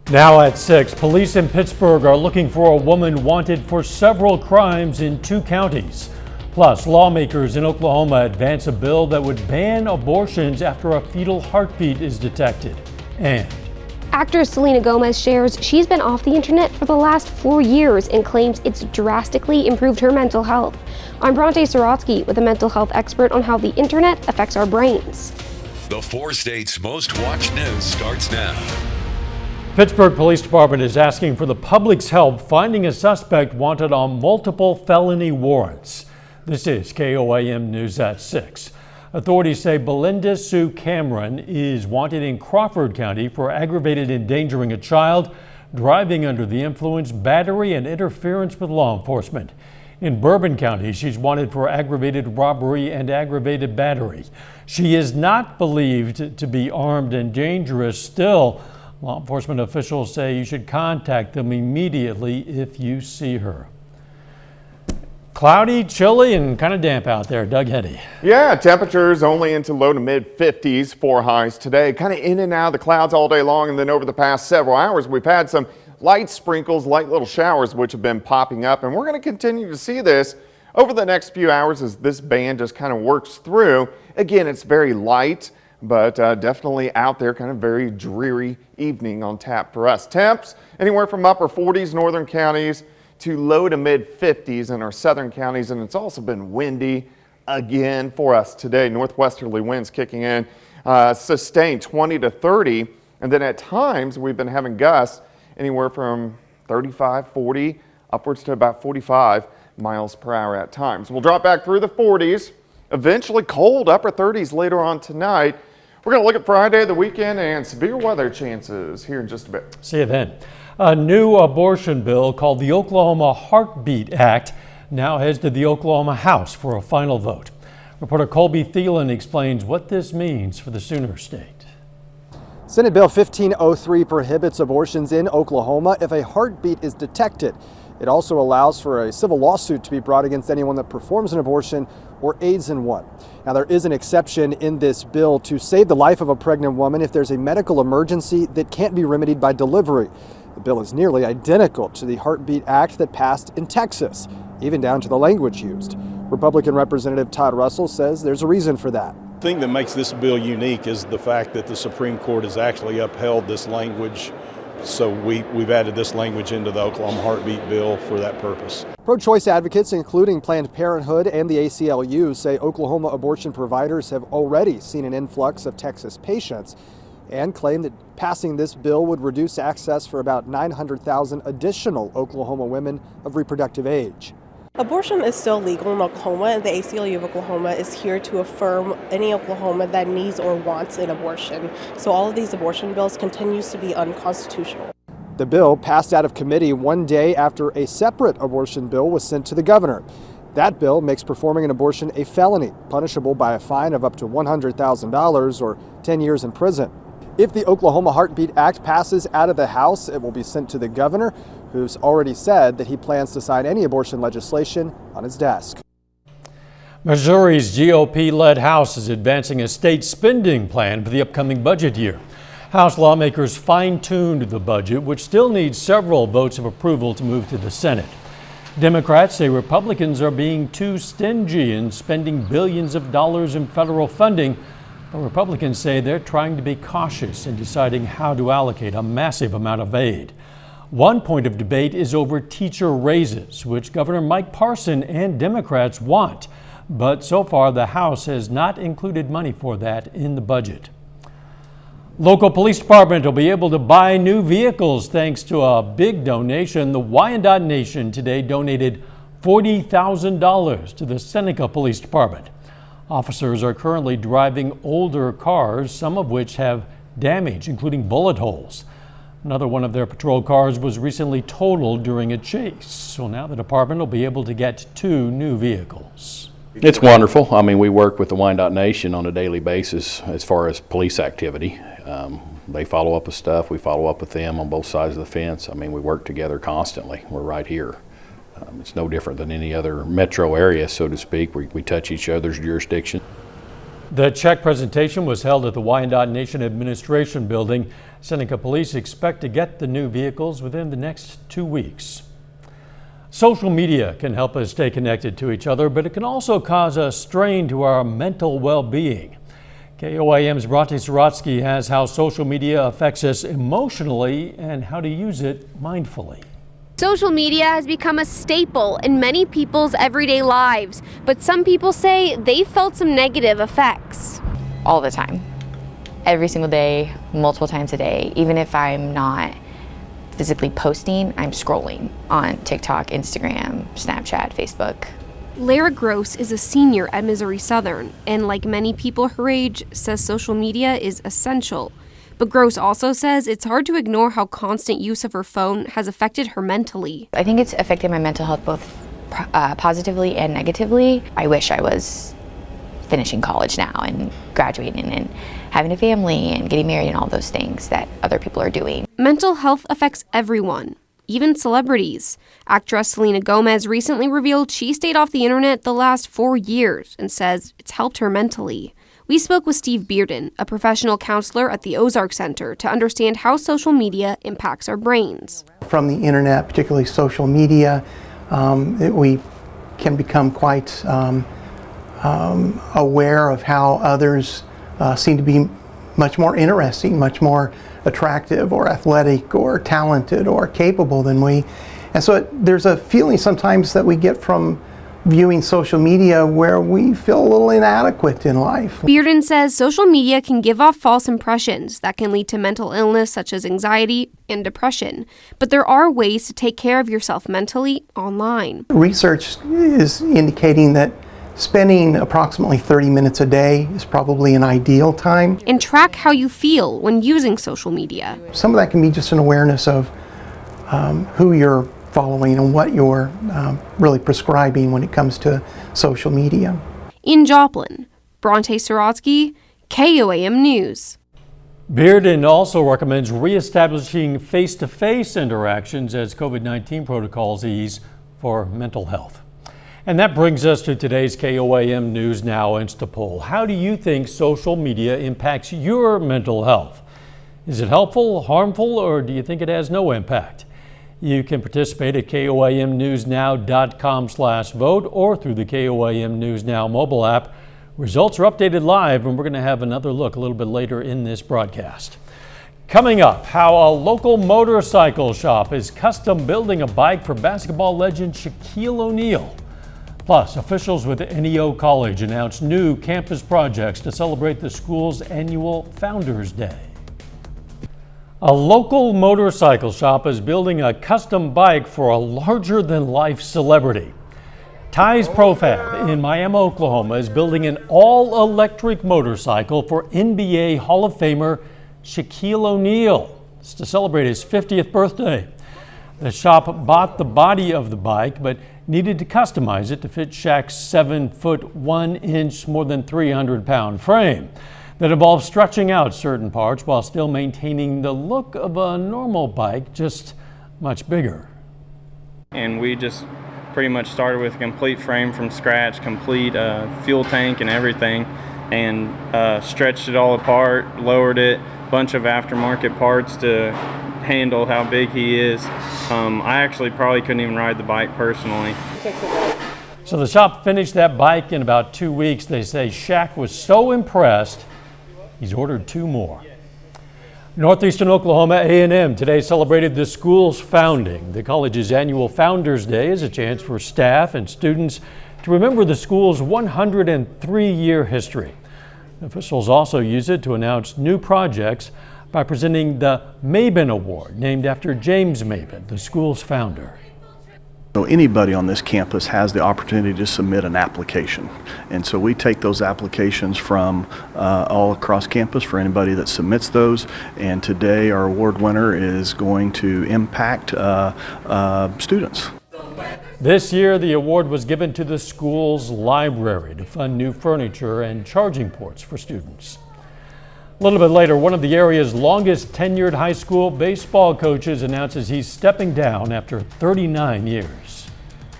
Now at 6, police in Pittsburgh are looking for a woman wanted for several crimes in 2 counties. Plus, lawmakers in Oklahoma advance a bill that would ban abortions after a fetal heartbeat is detected. And actress Selena Gomez shares she's been off the internet for the last 4 years and claims it's drastically improved her mental health. I'm Bronte Sorotsky with a mental health expert on how the internet affects our brains. The 4 states' most watched news starts now. Pittsburgh Police Department is asking for the public's help finding a suspect wanted on multiple felony warrants. This is KOAM News at 6. Authorities say Belinda Sue Cameron is wanted in Crawford County for aggravated endangering a child, driving under the influence, battery, and interference with law enforcement. In Bourbon County, she's wanted for aggravated robbery and aggravated battery. She is not believed to be armed and dangerous. Still, law enforcement officials say you should contact them immediately if you see her. Cloudy, chilly, and kind of damp out there. Doug Heddy. Yeah, temperatures only into low to mid 50s for highs today. Kind of in and out of the clouds all day long, and then over the past several hours, we've had some light sprinkles, light little showers, which have been popping up, and we're going to continue to see this over the next few hours as this band just kind of works through. Again, it's very light, but definitely out there, kind of very dreary evening on tap for us. Temps anywhere from upper 40s northern counties to low to mid 50s in our southern counties, and it's also been windy again for us today. Northwesterly winds kicking in, sustained 20 to 30, and then at times we've been having gusts anywhere from 35, 40, upwards to about 45 miles per hour at times. We'll drop back through the 40s, eventually cold upper 30s later on tonight. We're going to look at Friday, the weekend, and severe weather chances here in just a bit. See you then. A new abortion bill called the Oklahoma Heartbeat Act now heads to the Oklahoma House for a final vote. Reporter Colby Thielen explains what this means for the Sooner State. Senate Bill 1503 prohibits abortions in Oklahoma if a heartbeat is detected. It also allows for a civil lawsuit to be brought against anyone that performs an abortion or aids in one. Now, there is an exception in this bill to save the life of a pregnant woman if there's a medical emergency that can't be remedied by delivery. The bill is nearly identical to the Heartbeat Act that passed in Texas, even down to the language used. Republican Representative Todd Russell says there's a reason for that. The thing that makes this bill unique is the fact that the Supreme Court has actually upheld this language. So we've added this language into the Oklahoma Heartbeat bill for that purpose. Pro-choice advocates, including Planned Parenthood and the ACLU, say Oklahoma abortion providers have already seen an influx of Texas patients and claim that passing this bill would reduce access for about 900,000 additional Oklahoma women of reproductive age. Abortion is still legal in Oklahoma, and the ACLU of Oklahoma is here to affirm any Oklahoma that needs or wants an abortion. So all of these abortion bills continues to be unconstitutional. The bill passed out of committee one day after a separate abortion bill was sent to the governor. That bill makes performing an abortion a felony, punishable by a fine of up to $100,000 or 10 years in prison. If the Oklahoma Heartbeat Act passes out of the House, it will be sent to the governor, who's already said that he plans to sign any abortion legislation on his desk. Missouri's GOP-led House is advancing a state spending plan for the upcoming budget year. House lawmakers fine-tuned the budget, which still needs several votes of approval to move to the Senate. Democrats say Republicans are being too stingy in spending billions of dollars in federal funding. But Republicans say they're trying to be cautious in deciding how to allocate a massive amount of aid. One point of debate is over teacher raises, which Governor Mike Parson and Democrats want. But so far, the House has not included money for that in the budget. Local police department will be able to buy new vehicles thanks to a big donation. The WYANDOTTE Nation today donated $40,000 to the SENECA Police Department. Officers are currently driving older cars, some of which have damage, including bullet holes. Another one of their patrol cars was recently totaled during a chase. So now the department will be able to get 2 new vehicles. It's wonderful. I mean, we work with the WYANDOTTE Nation on a daily basis as far as police activity. They follow up with stuff. We follow up with them on both sides of the fence. I mean, we work together constantly. We're right here. It's no different than any other metro area, so to speak. We touch each other's jurisdiction. The check presentation was held at the WYANDOTTE Nation Administration Building. Seneca police expect to get the new vehicles within the next 2 weeks. Social media can help us stay connected to each other, but it can also cause a strain to our mental well-being. KOAM's Bronte Sorotsky has how social media affects us emotionally and how to use it mindfully. Social media has become a staple in many people's everyday lives, but some people say they've felt some negative effects. All the time. Every single day, multiple times a day. Even if I'm not physically posting, I'm scrolling on TikTok, Instagram, Snapchat, Facebook. Lara Gross is a senior at Missouri Southern, and like many people her age, says social media is essential. But Gross also says it's hard to ignore how constant use of her phone has affected her mentally. I think it's affected my mental health both positively and negatively. I wish I was finishing college now and graduating and having a family and getting married and all those things that other people are doing. Mental health affects everyone, even celebrities. Actress Selena Gomez recently revealed she stayed off the internet the last 4 years and says it's helped her mentally. We spoke with Steve Bearden, a professional counselor at the Ozark Center, to understand how social media impacts our brains. From the internet, particularly social media, we can become quite aware of how others seem to be much more interesting, much more attractive or athletic or talented or capable than we. And so there's a feeling sometimes that we get from viewing social media where we feel a little inadequate in life. Bearden says social media can give off false impressions that can lead to mental illness such as anxiety and depression. But there are ways to take care of yourself mentally online. Research is indicating that spending approximately 30 minutes a day is probably an ideal time. And track how you feel when using social media. Some of that can be just an awareness of who you're following and what you're really prescribing when it comes to social media. In Joplin, Bronte Sorotsky, KOAM News. Bearden also recommends reestablishing face-to-face interactions as COVID-19 protocols ease for mental health. And that brings us to today's KOAM News Now Insta Poll. How do you think social media impacts your mental health? Is it helpful, harmful, or do you think it has no impact? You can participate at KOAMnewsnow.com/vote or through the KOAM News Now mobile app. Results are updated live, and we're going to have another look a little bit later in this broadcast. Coming up, how a local motorcycle shop is custom building a bike for basketball legend Shaquille O'Neal. Plus, officials with NEO College announced new campus projects to celebrate the school's annual Founders Day. A local motorcycle shop is building a custom bike for a larger-than-life celebrity. Ty's Profab in Miami, Oklahoma is building an all-electric motorcycle for NBA Hall of Famer Shaquille O'Neal. It's to celebrate his 50th birthday. The shop bought the body of the bike, but needed to customize it to fit Shaq's 7-foot 1-inch, more than 300-pound frame. That involves stretching out certain parts while still maintaining the look of a normal bike, just much bigger. And we just pretty much started with a complete frame from scratch, complete fuel tank and everything, and stretched it all apart, lowered it, bunch of aftermarket parts to handle how big he is. I actually probably couldn't even ride the bike personally. So the shop finished that bike in about 2 weeks. They say Shaq was so impressed, he's ordered 2 more. Northeastern Oklahoma A&M today celebrated the school's founding. The college's annual Founders Day is a chance for staff and students to remember the school's 103-year history. Officials also use it to announce new projects by presenting the Mabin Award, named after James Mabin, the school's founder. So anybody on this campus has the opportunity to submit an application. And so we take those applications from all across campus for anybody that submits those. And today our award winner is going to impact students. This year the award was given to the school's library to fund new furniture and charging ports for students. A little bit later, one of the area's longest tenured high school baseball coaches announces he's stepping down after 39 years.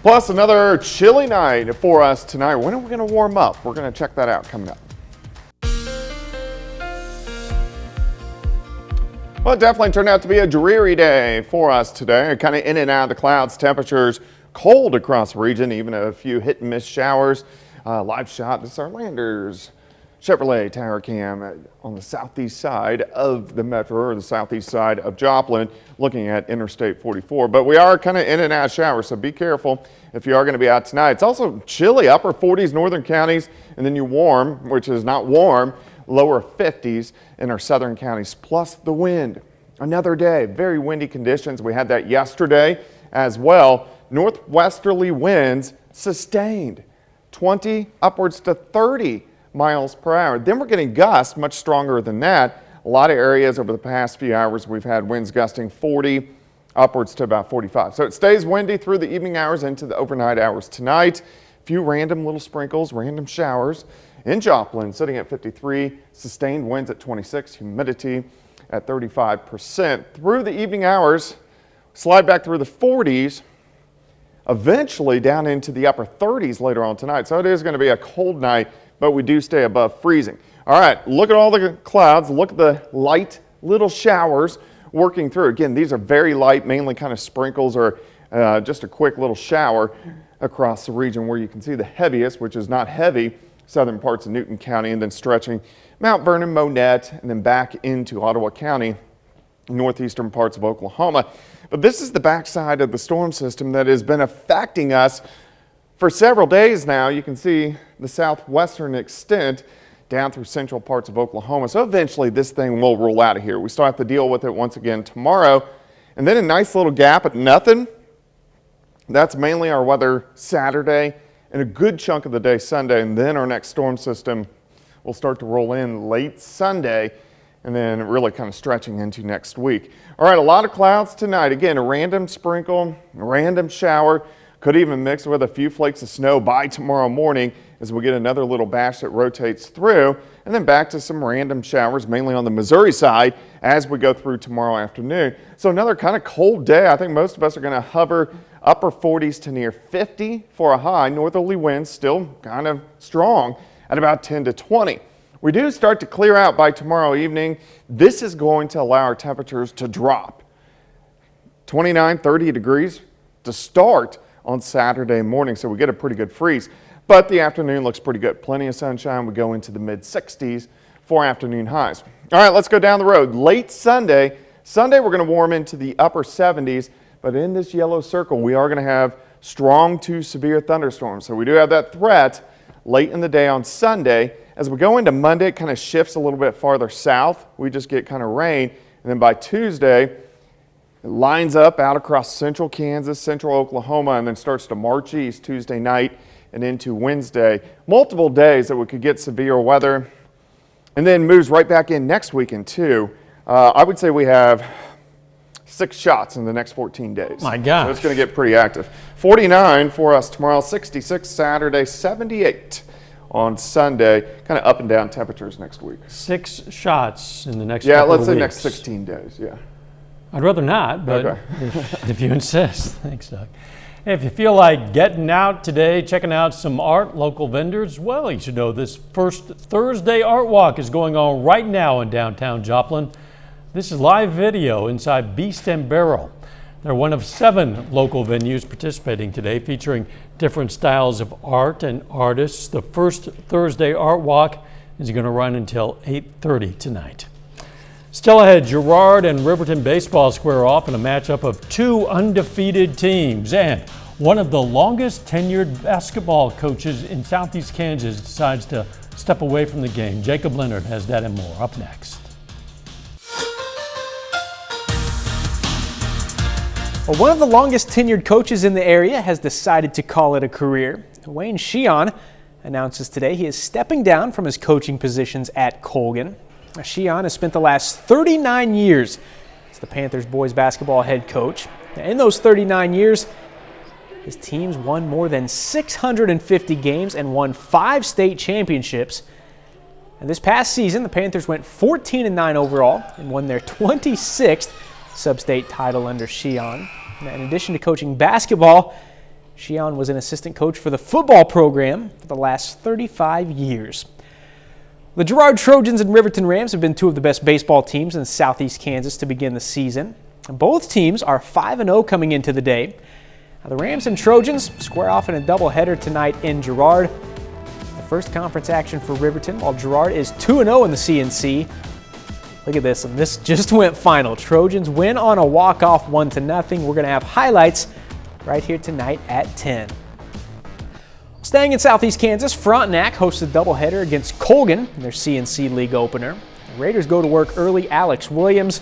Plus another chilly night for us tonight. When are we going to warm up? We're going to check that out coming up. Well, it definitely turned out to be a dreary day for us today. Kind of in and out of the clouds. Temperatures cold across the region, even a few hit and miss showers. Live shot, this is our Landers Chevrolet Tower Cam on the southeast side of the metro, or the southeast side of Joplin, looking at Interstate 44. But we are kind of in and out of showers, so be careful if you are going to be out tonight. It's also chilly, upper 40s northern counties, and then you warm, which is not warm, lower 50s in our southern counties, plus the wind. Another day, very windy conditions. We had that yesterday as well. Northwesterly winds sustained, 20 upwards to 30 miles per hour. Then we're getting gusts much stronger than that. A lot of areas over the past few hours, we've had winds gusting 40 upwards to about 45. So it stays windy through the evening hours into the overnight hours tonight. A few random little sprinkles, random showers in Joplin, sitting at 53, sustained winds at 26, humidity at 35%. Through the evening hours, slide back through the 40s, eventually down into the upper 30s later on tonight. So it is going to be a cold night, but we do stay above freezing. All right, look at all the clouds. Look at the light little showers working through. Again, these are very light, mainly kind of sprinkles or just a quick little shower across the region, where you can see the heaviest, which is not heavy, southern parts of Newton County, and then stretching Mount Vernon, Monette, and then back into Ottawa County, northeastern parts of Oklahoma. But this is the backside of the storm system that has been affecting us for several days now. You can see the southwestern extent down through central parts of Oklahoma. So eventually this thing will roll out of here. We still have to deal with it once again tomorrow. And then a nice little gap at nothing. That's mainly our weather Saturday and a good chunk of the day Sunday. And then our next storm system will start to roll in late Sunday, and then really kind of stretching into next week. All right, a lot of clouds tonight. Again, a random sprinkle, a random shower. Could even mix with a few flakes of snow by tomorrow morning as we get another little batch that rotates through, and then back to some random showers, mainly on the Missouri side, as we go through tomorrow afternoon. So another kind of cold day. I think most of us are going to hover upper 40s to near 50 for a high. Northerly winds still kind of strong at about 10 to 20. We do start to clear out by tomorrow evening. This is going to allow our temperatures to drop 29, 30 degrees to start on Saturday morning, so we get a pretty good freeze. But the afternoon looks pretty good. Plenty of sunshine. We go into the mid 60s for afternoon highs. All right, let's go down the road. Late Sunday. Sunday we're going to warm into the upper 70s, but in this yellow circle we are going to have strong to severe thunderstorms. So we do have that threat late in the day on Sunday. As we go into Monday, it kind of shifts a little bit farther south. We just get kind of rain. And then by Tuesday, it lines up out across central Kansas, central Oklahoma, and then starts to march east Tuesday night and into Wednesday. Multiple days that we could get severe weather, and then moves right back in next weekend too. I would say we have 6 shots in the next 14 days. My gosh. So it's going to get pretty active. 49 for us tomorrow, 66 Saturday, 78 on Sunday. Kind of up and down temperatures next week. 6 shots in the next Yeah, couple let's of say weeks. next 16 days, yeah. I'd rather not, but Okay. if you insist. Thanks, Doug. Hey, if you feel like getting out today, checking out some art, local vendors, well, you should know this first Thursday Art Walk is going on right now in downtown Joplin. This is live video inside Beast and Barrel. They're one of 7 local venues participating today, featuring different styles of art and artists. The first Thursday Art Walk is going to run until 8:30 tonight. Still ahead, Girard and Riverton baseball square off in a matchup of 2 undefeated teams, and one of the longest tenured basketball coaches in Southeast Kansas decides to step away from the game. Jacob Leonard has that and more up next. Well, one of the longest tenured coaches in the area has decided to call it a career. Wayne Sheehan announces today he is stepping down from his coaching positions at Colgan. Sheehan has spent the last 39 years as the Panthers boys basketball head coach. In those 39 years, his teams won more than 650 games and won 5 state championships. And this past season, the Panthers went 14-9 overall and won their 26th sub-state title under Sheehan. In addition to coaching basketball, Sheehan was an assistant coach for the football program for the last 35 years. The Girard Trojans and Riverton Rams have been two of the best baseball teams in Southeast Kansas to begin the season. Both teams are 5-0 coming into the day. Now, the Rams and Trojans square off in a doubleheader tonight in Girard. The first conference action for Riverton, while Girard is 2-0 in the CNC. Look at this, and this just went final. Trojans win on a walk-off 1-0. We're going to have highlights right here tonight at 10. Staying in Southeast Kansas, Frontenac hosts a doubleheader against Colgan in their CNC League opener. The Raiders go to work early. Alex Williams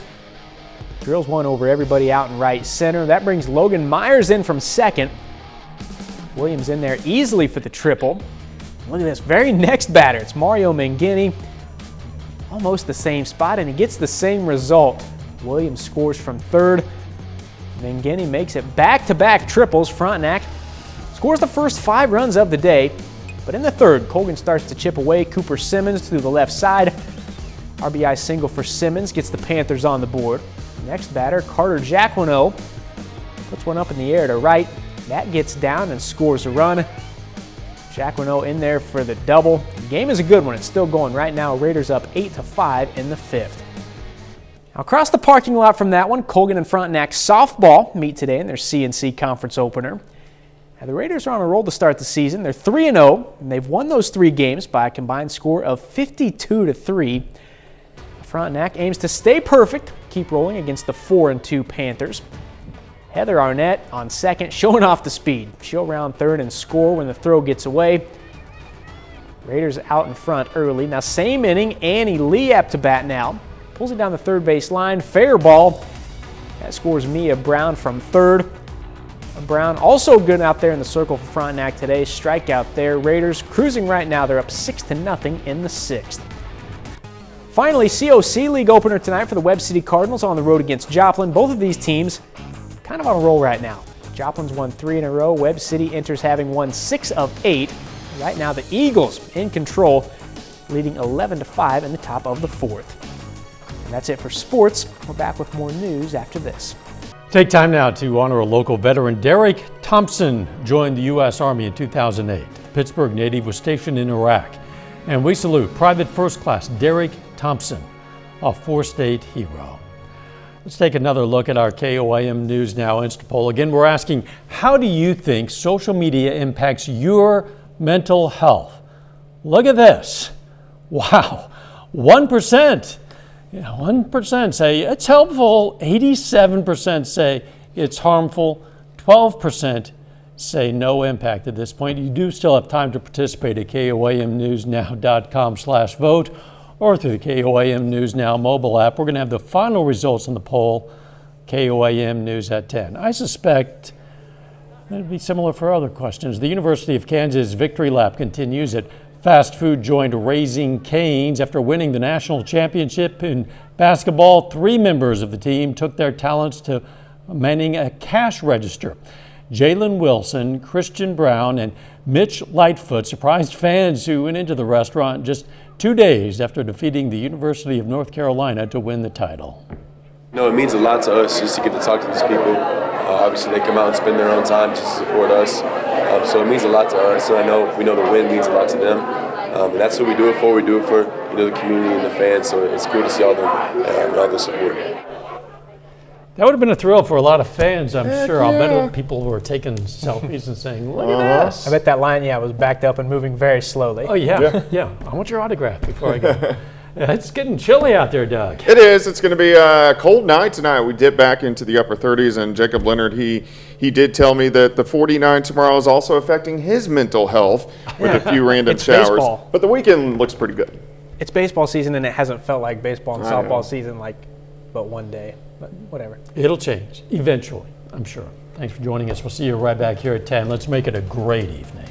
drills one over everybody out in right center. That brings Logan Myers in from second. Williams in there easily for the triple. Look at this, very next batter. It's Mario Mangini. Almost the same spot, and he gets the same result. Williams scores from third. Mangini makes it back-to-back triples. Frontenac scores the first 5 runs of the day, but in the third, Colgan starts to chip away. Cooper Simmons to the left side. RBI single for Simmons gets the Panthers on the board. Next batter, Carter Jacquino, puts one up in the air to right. That gets down and scores a run. Jacquino in there for the double. The game is a good one. It's still going right now. Raiders up 8-5 in the 5th. Now, across the parking lot from that one, Colgan and Frontenac softball meet today in their CNC conference opener. Now, the Raiders are on a roll to start the season. They're 3-0, and they've won those 3 games by a combined score of 52-3. Frontenac aims to stay perfect, keep rolling against the 4-2 Panthers. Heather Arnett on second, showing off the speed. She'll round third and score when the throw gets away. Raiders out in front early. Now, same inning, Annie Lee up to bat now. Pulls it down the third base line, fair ball. That scores Mia Brown from third. Brown also good out there in the circle for Frontenac today. Strikeout there. Raiders cruising right now. They're up 6-0 in the 6th. Finally, COC League opener tonight for the Webb City Cardinals on the road against Joplin. Both of these teams kind of on a roll right now. Joplin's won 3 in a row. Webb City enters having won 6 of 8. Right now, the Eagles in control, leading 11-5 in the top of the 4th. And that's it for sports. We're back with more news after this. Take time now to honor a local veteran. Derek Thompson joined the U.S. Army in 2008. The Pittsburgh native was stationed in Iraq. And we salute Private First Class Derek Thompson, a 4-state hero. Let's take another look at our KOAM News Now Insta poll. Again, we're asking, how do you think social media impacts your mental health? Look at this. Wow, 1%. 1% say it's helpful, 87% say it's harmful, 12% say no impact at this point. You do still have time to participate at KOAMNewsNow.com/vote or through the KOAM News Now mobile app. We're going to have the final results on the poll, KOAM News at 10. I suspect it'll be similar for other questions. The University of Kansas victory lap continues at fast food joined Raising Cane's after winning the national championship in basketball. 3 members of the team took their talents to manning a cash register. Jalen Wilson, Christian Brown, and Mitch Lightfoot surprised fans who went into the restaurant just 2 days after defeating the University of North Carolina to win the title. No, it means a lot to us just to get to talk to these people. Obviously, they come out and spend their own time to support us. So it means a lot to us, and we know the win means a lot to them. And that's what we do it for. We do it for the community and the fans. So it's cool to see all the support. That would have been a thrill for a lot of fans, I'm sure. I'll bet people were taking selfies and saying, look at this. I bet that line, was backed up and moving very slowly. Oh, yeah. I want your autograph before I go. It's getting chilly out there, Doug. It is. It's going to be a cold night tonight. We dip back into the upper 30s, and Jacob Leonard, he did tell me that the 49 tomorrow is also affecting his mental health with a few random showers. Baseball. But the weekend looks pretty good. It's baseball season, and it hasn't felt like baseball and softball season but one day. But whatever. It'll change eventually, I'm sure. Thanks for joining us. We'll see you right back here at 10. Let's make it a great evening.